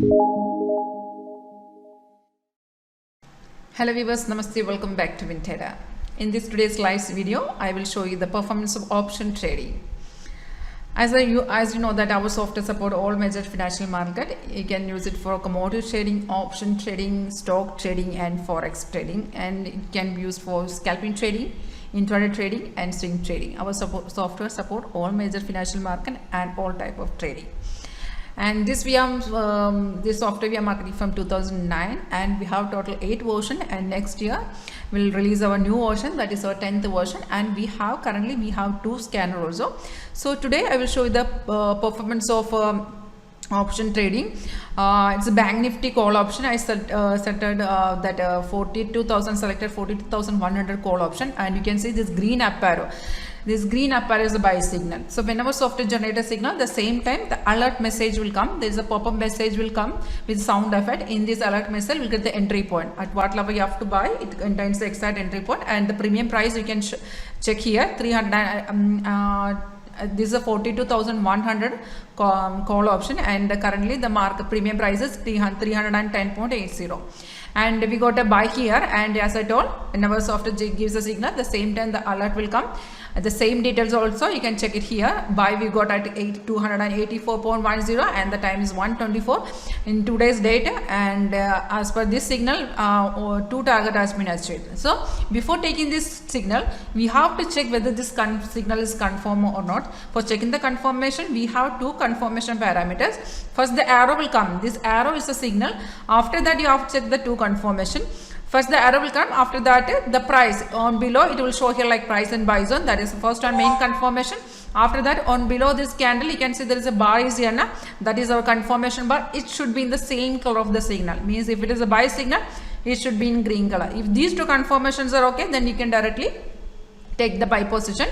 Hello viewers, Namaste, welcome back to WinTrader. In this today's live video, I will show you the performance of option trading. As you know that our software support all major financial market. You can use it for commodity trading, option trading, stock trading and forex trading, and it can be used for scalping trading, intraday trading and swing trading. Our software support all major financial market and all type of trading. And this software we are marketing from 2009, and we have total 8 version, and next year we'll release our new version, that is our 10th version, and currently we have 2 scanner also. So today I will show you the performance of option trading. It's a bank nifty call option. I selected that 42,000, selected 42,100 call option, and you can see this green up arrow. This green up arrow is a buy signal. So whenever software generates a signal, the same time the alert message will come. There is a pop-up message will come with sound effect. In this alert message, we'll get the entry point. At what level you have to buy, it contains the exact entry point, and the premium price you can check here. 300. This is a 42,100 call option, and currently the market premium price is 310.80. And we got a buy here, and as I told, whenever software gives a signal, the same time the alert will come. The same details also you can check it here. Buy we got at 284.10, and the time is 1:24 in today's date. And as per this signal, 2 target has been achieved. So before taking this signal, we have to check whether this signal is confirmed or not. For checking the confirmation, we have 2 confirmation parameters. First, the arrow will come. This arrow is a signal. After that, you have to check the 2 confirmation. First the arrow will come, after that the price on below, it will show here like price and buy zone. That is first on main confirmation. After that, on below this candle, you can see there is a bar is here now. That is our confirmation bar. It should be in the same color of the signal. Means if it is a buy signal, it should be in green color. If these 2 confirmations are okay, then you can directly take the buy position.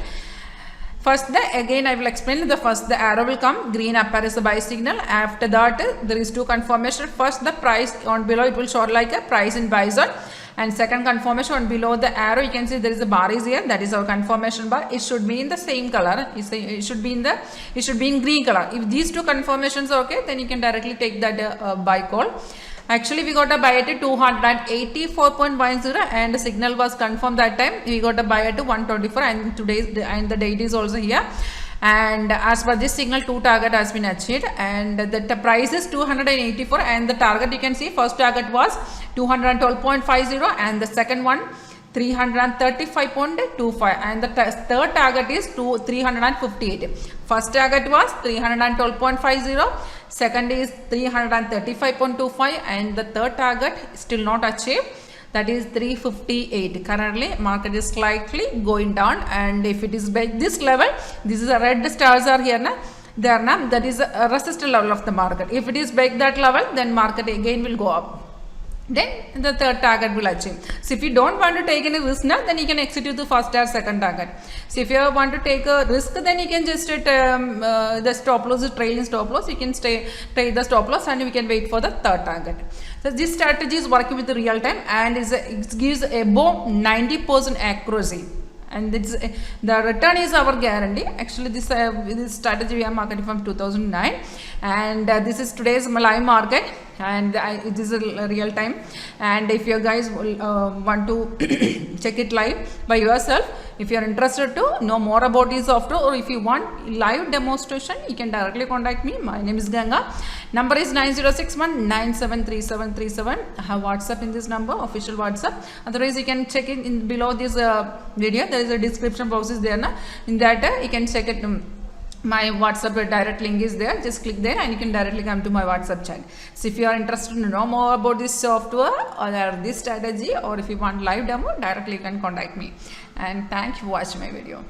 First, again I will explain. The arrow will come, green up arrow is a buy signal. After that, there is 2 confirmation. First, the price on below, it will show like a price in buy zone. And second confirmation, on below the arrow, you can see there is a bar is here. That is our confirmation bar. It should be in the same color. It should be in green color. If these 2 confirmations are okay, then you can directly take that buy call. Actually, we got a buy at 284.10, and the signal was confirmed that time. We got a buy at 124, and the date is also here. And as per this signal, 2 target has been achieved, and the price is 284, and the target you can see, first target was 212.50, and the second one 335.25, and the third target is 358. First target was 312.50, second is 335.25, and the third target still not achieved, that is 358. Currently market is slightly going down, and if it is by this level, this is a red stars are here now. There now, that is a resistance level of the market. If it is by that level, then market again will go up. Then the third target will achieve. So if you don't want to take any risk now, then you can execute the first or second target. So if you want to take a risk, then you can just the stop loss is trailing stop loss. You can trade the stop loss, and you can wait for the third target. So this strategy is working with the real time, and it gives above 90% accuracy. And the return is our guarantee. Actually, this strategy we are marketing from 2009, and this is today's live market, and it is a real time. And if you guys want to check it live by yourself, if you are interested to know more about this software, or if you want live demonstration, you can directly contact me. My name is Ganga. Number is 9061973737. I have WhatsApp in this number, official WhatsApp. Otherwise, you can check it in below this video. There is a description box is there na. In that you can check it. My WhatsApp direct link is there. Just click there, and you can directly come to my WhatsApp chat. So if you are interested to know more about this software or this strategy, or if you want live demo, directly you can contact me. And thank you for watching my video.